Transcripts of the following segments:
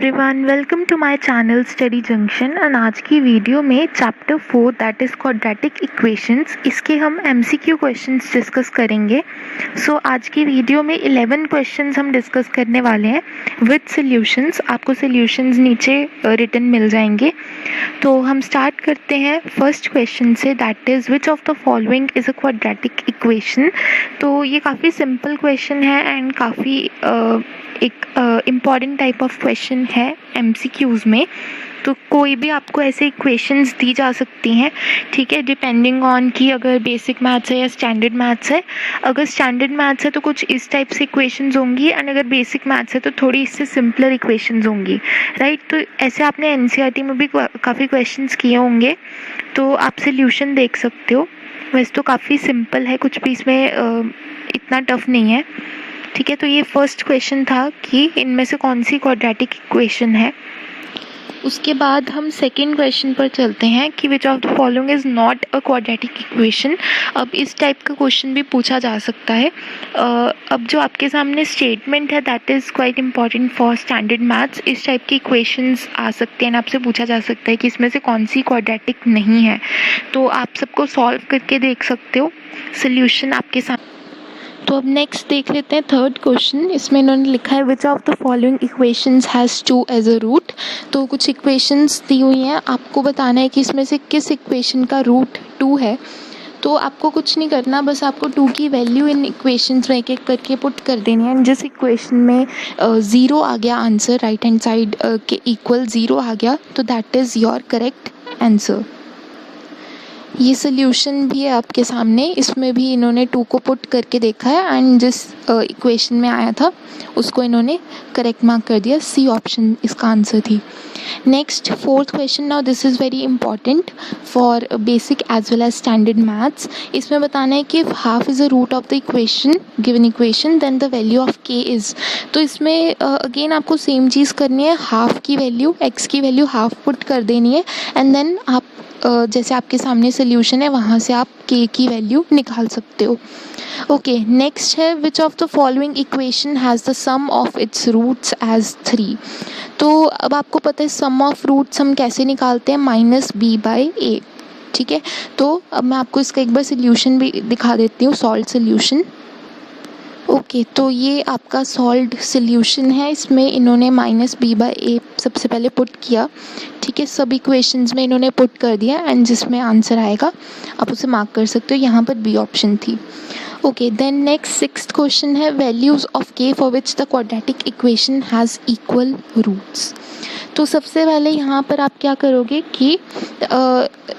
Everyone, welcome to my channel Study Junction. और आज की वीडियो में chapter 4 that is quadratic equations, इसके हम एमसीक्यू क्वेश्चंस डिस्कस करेंगे। आज की वीडियो में 11 क्वेश्चंस हम डिस्कस करने वाले हैं विद सॉल्यूशंस। आपको सॉल्यूशंस नीचे रिटन मिल जाएंगे। तो हम स्टार्ट करते हैं फर्स्ट क्वेश्चन से, that is which of the following is a quadratic equation. तो ये काफ़ी सिंपल क्वेश्चन है एंड काफ़ी एक इम्पॉर्टेंट टाइप ऑफ क्वेश्चन है एमसीक्यूज़ में। तो कोई भी आपको ऐसे इक्वेशंस दी जा सकती हैं, ठीक है, डिपेंडिंग ऑन कि अगर बेसिक मैथ्स है या स्टैंडर्ड मैथ्स है। अगर स्टैंडर्ड मैथ्स है तो कुछ इस टाइप से इक्वेशंस होंगी एंड अगर बेसिक मैथ्स है तो थोड़ी इससे सिंपलर इक्वेशंस होंगी, राइट। तो ऐसे आपने एनसीईआरटी में भी काफ़ी क्वेश्चंस किए होंगे, तो आप सॉल्यूशन देख सकते हो। वैसे तो काफ़ी सिंपल है, कुछ भी इसमें इतना टफ नहीं है, ठीक है। तो ये फर्स्ट क्वेश्चन था कि इनमें से कौन सी क्वाड्रेटिक इक्वेशन है। उसके बाद हम सेकेंड क्वेश्चन पर चलते हैं कि विच of the following is not a quadratic equation. अब इस टाइप का क्वेश्चन भी पूछा जा सकता है। अब जो आपके सामने स्टेटमेंट है that is quite important for standard maths. इस टाइप की इक्वेशंस आ सकते हैं, आपसे पूछा जा सकता है कि इसमें से कौन सी क्वाड्रेटिक नहीं है। तो आप सबको सॉल्व करके देख सकते हो, सोल्यूशन आपके सामने। तो अब नेक्स्ट देख लेते हैं थर्ड क्वेश्चन। इसमें इन्होंने लिखा है which of the following equations has 2 as a root. तो कुछ इक्वेशंस दी हुई हैं, आपको बताना है कि इसमें से किस इक्वेशन का रूट 2 है। तो आपको कुछ नहीं करना, बस आपको 2 की वैल्यू इन इक्वेशंस में एक एक करके पुट कर देनी है। जिस इक्वेशन में 0 आ गया आंसर, राइट हैंड साइड के इक्वल 0 आ गया, तो that is your correct answer. ये सोल्यूशन भी है आपके सामने, इसमें भी इन्होंने 2 को पुट करके देखा है एंड जिस इक्वेशन में आया था उसको इन्होंने करेक्ट मार्क कर दिया। सी ऑप्शन इसका आंसर थी। Next fourth question, now this is very important for basic as well as standard maths. इसमें बताना है कि half is a root of the equation, given equation, then the value of k is. तो इसमें again आपको same चीज़ करनी है, half की वैल्यू, एक्स की वैल्यू हाफ पुट कर देनी है एंड देन आप जैसे आपके सामने सोल्यूशन है वहाँ से आप के की वैल्यू निकाल सकते हो। ओके, नेक्स्ट है which of the following equation has the sum of its roots as 3। तो अब आपको पता है सम ऑफ रूट्स हम कैसे निकालते हैं, -b/a, ठीक है। तो अब मैं आपको इसका एक बार सोल्यूशन भी दिखा देती हूँ, सॉल्व सोल्यूशन। ओके, तो ये आपका सॉल्व्ड सोल्यूशन है। इसमें इन्होंने -b/a सबसे पहले पुट किया, ठीक है। सब इक्वेशंस में इन्होंने पुट कर दिया एंड जिसमें आंसर आएगा आप उसे मार्क कर सकते हो। यहाँ पर बी ऑप्शन थी। Okay, then next sixth question है values of k for which the quadratic equation has equal roots. तो सबसे पहले यहाँ पर आप क्या करोगे कि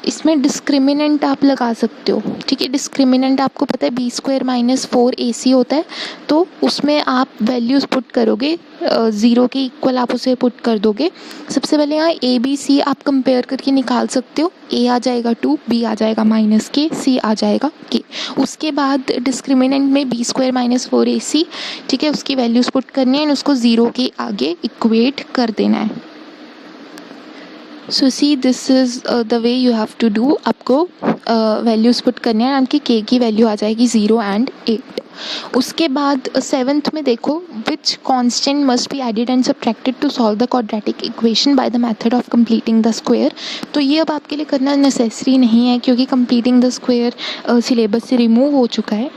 इसमें डिस्क्रिमिनेंट आप लगा सकते हो, ठीक है। डिस्क्रिमिनेंट आपको पता है b² - 4ac होता है, तो उसमें आप वैल्यूज़ पुट करोगे, 0 के इक्वल आप उसे पुट कर दोगे। सबसे पहले यहाँ a b c आप कंपेयर करके निकाल सकते हो। a आ जाएगा 2, b आ जाएगा -k, c आ जाएगा k। उसके बाद डिस्क्रिमिनेंट में b² - 4ac, ठीक है, उसकी वैल्यूज़ पुट करनी है एंड उसको 0 के आगे इक्वेट कर देना है। So see this is the way you have to do. आपको वैल्यूज़ पुट करनी है एंड के की वैल्यू आ जाएगी 0 एंड 8। उसके बाद 7th में देखो which constant must be added and subtracted to solve the quadratic equation by the method of completing the square. तो ये अब आपके लिए करना नेसेसरी नहीं है क्योंकि कंप्लीटिंग द स्क्वायर सिलेबस से रिमूव हो चुका है,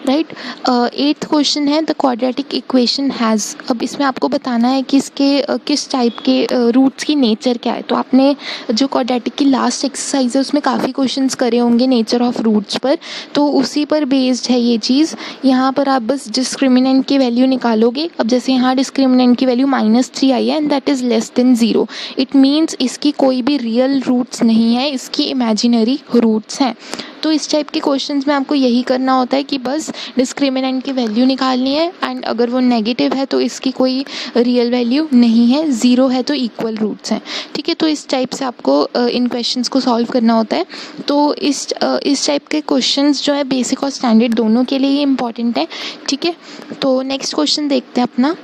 राइट। 8th क्वेश्चन है द क्वाड्रेटिक इक्वेशन हैज़। अब इसमें आपको बताना है कि इसके किस टाइप के रूट्स की नेचर क्या है। तो आपने जो क्वाड्रेटिक की लास्ट एक्सरसाइज है उसमें काफ़ी क्वेश्चंस करे होंगे नेचर ऑफ रूट्स पर, तो उसी पर बेस्ड है ये चीज़। यहाँ पर आप बस डिस्क्रिमिनेंट की वैल्यू निकालोगे। अब जैसे यहाँ डिस्क्रिमिनेंट की वैल्यू -3 आई है and that is less than 0, it means इसकी कोई भी रियल रूट्स नहीं है, इसकी इमेजिनरी रूट्स हैं। तो इस टाइप के क्वेश्चंस में आपको यही करना होता है कि बस डिस्क्रिमिनेंट की वैल्यू निकालनी है एंड अगर वो नेगेटिव है तो इसकी कोई रियल वैल्यू नहीं है, 0 है तो इक्वल रूट्स हैं, ठीक है। तो इस टाइप से आपको इन क्वेश्चंस को सॉल्व करना होता है। तो इस टाइप के क्वेश्चंस जो है बेसिक और स्टैंडर्ड दोनों के लिए ही इम्पॉर्टेंट है, ठीक है। तो नेक्स्ट क्वेश्चन देखते हैं अपना।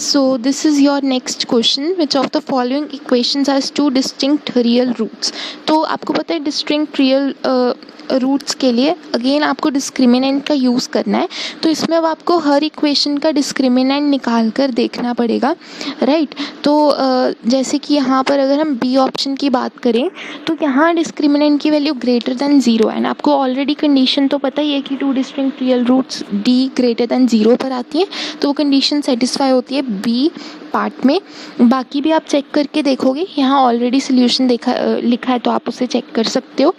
So this is your next question, which of the following equations has 2 distinct real roots। तो आपको पता है distinct real रूट्स के लिए अगेन आपको डिस्क्रिमिनेंट का यूज़ करना है। तो इसमें अब आपको हर इक्वेशन का डिस्क्रिमिनेंट निकाल कर देखना पड़ेगा, राइट। तो जैसे कि यहाँ पर अगर हम बी ऑप्शन की बात करें तो यहाँ डिस्क्रिमिनेंट की वैल्यू ग्रेटर दैन 0 एंड आपको ऑलरेडी कंडीशन तो पता ही है कि 2 distinct real roots D greater than 0 पर आती है, तो वो कंडीशन सेटिस्फाई होती है बी पार्ट में। बाकी भी आप चेक करके देखोगे, यहाँ ऑलरेडी सोल्यूशन लिखा है तो आप उसे चेक कर सकते हो,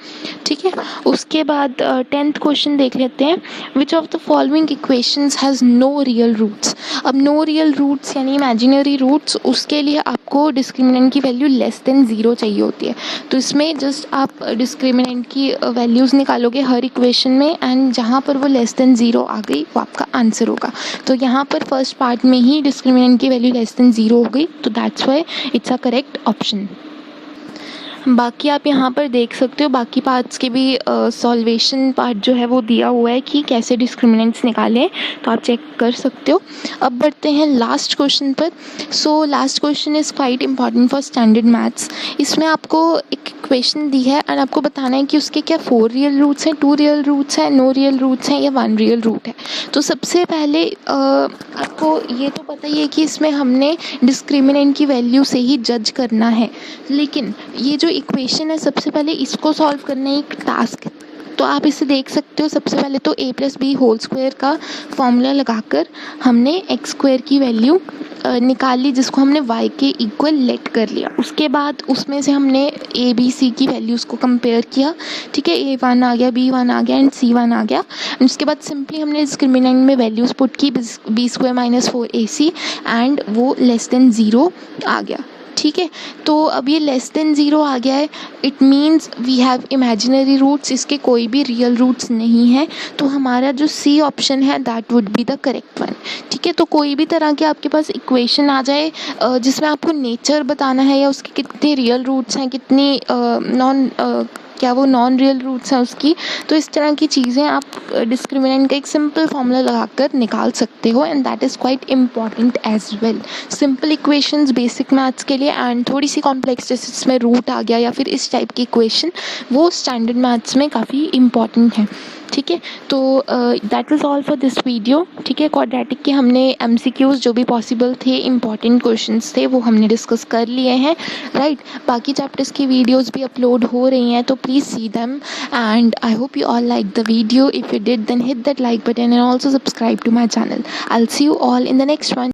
ठीक है। उसके बाद 10th क्वेश्चन देख लेते हैं। Which of the following equations has no real roots. अब नो रियल रूट्स यानी इमेजिनरी रूट्स, उसके लिए आपको डिस्क्रिमिनेंट की वैल्यू लेस देन 0 चाहिए होती है। तो इसमें जस्ट आप डिस्क्रिमिनेंट की वैल्यूज़ निकालोगे हर इक्वेशन में एंड जहाँ पर वो लेस देन 0 आ गई वो आपका आंसर होगा। तो यहाँ पर फर्स्ट पार्ट में ही डिस्क्रिमिनेंट की वैल्यू लेस देन 0 हो गई, तो that's why it's a correct option. बाकी आप यहाँ पर देख सकते हो बाकी पार्ट्स के भी सॉल्वेशन पार्ट जो है वो दिया हुआ है कि कैसे डिस्क्रिमिनेंट्स निकालें, तो आप चेक कर सकते हो। अब बढ़ते हैं लास्ट क्वेश्चन पर। So last question is quite important for standard maths. इसमें आपको एक इक्वेशन दी है एंड आपको बताना है कि उसके क्या 4 रियल रूट्स हैं, 2 रियल रूट्स हैं, नो रियल रूट्स हैं या 1 रियल रूट है। तो सबसे पहले आपको ये तो पता ही है कि इसमें हमने डिस्क्रिमिनेंट की वैल्यू से ही जज करना है, लेकिन ये जो इक्वेशन है सबसे पहले इसको सॉल्व करना एक टास्क है। तो आप इसे देख सकते हो, सबसे पहले तो a + b होल स्क्वायर का फॉर्मूला लगाकर हमने एक्स स्क्वायर की वैल्यू निकाल ली, जिसको हमने y के इक्वल लेट कर लिया। उसके बाद उसमें से हमने a b c की वैल्यूज़ को कंपेयर किया, ठीक है। a1 आ गया, b1 आ गया एंड c1 आ गया। उसके बाद सिंपली हमने डिस्क्रिमिनेंट में वैल्यूज़ पुट की, b² - 4ac एंड वो लेस देन 0 आ गया, ठीक है। तो अब ये लेस देन 0 आ गया है, it means we have imaginary roots, इसके कोई भी रियल रूट्स नहीं है। तो हमारा जो सी ऑप्शन है that would be the correct one, ठीक है। तो कोई भी तरह के आपके पास इक्वेशन आ जाए जिसमें आपको नेचर बताना है या उसके कितने रियल रूट्स हैं, कितनी क्या वो नॉन रियल रूट्स हैं उसकी, तो इस तरह की चीज़ें आप डिस्क्रिमिनेंट का एक सिंपल फॉर्मूला लगाकर निकाल सकते हो and that is quite important as well. Simple equations basic maths के लिए एंड थोड़ी सी कॉम्प्लेक्स जैसे इसमें रूट आ गया या फिर इस टाइप की इक्वेशन, वो स्टैंडर्ड मैथ्स में काफ़ी इम्पॉर्टेंट है, ठीक है। तो that is all for this video, ठीक है। क्वाड्रेटिक के हमने MCQs जो भी पॉसिबल थे, इंपॉर्टेंट क्वेश्चंस थे, वो हमने डिस्कस कर लिए हैं, राइट। बाकी चैप्टर्स की वीडियोस भी अपलोड हो रही हैं, तो please see them and I hope you all like the video. If you did then hit that like button and also subscribe to my channel. I will see you all in the next one.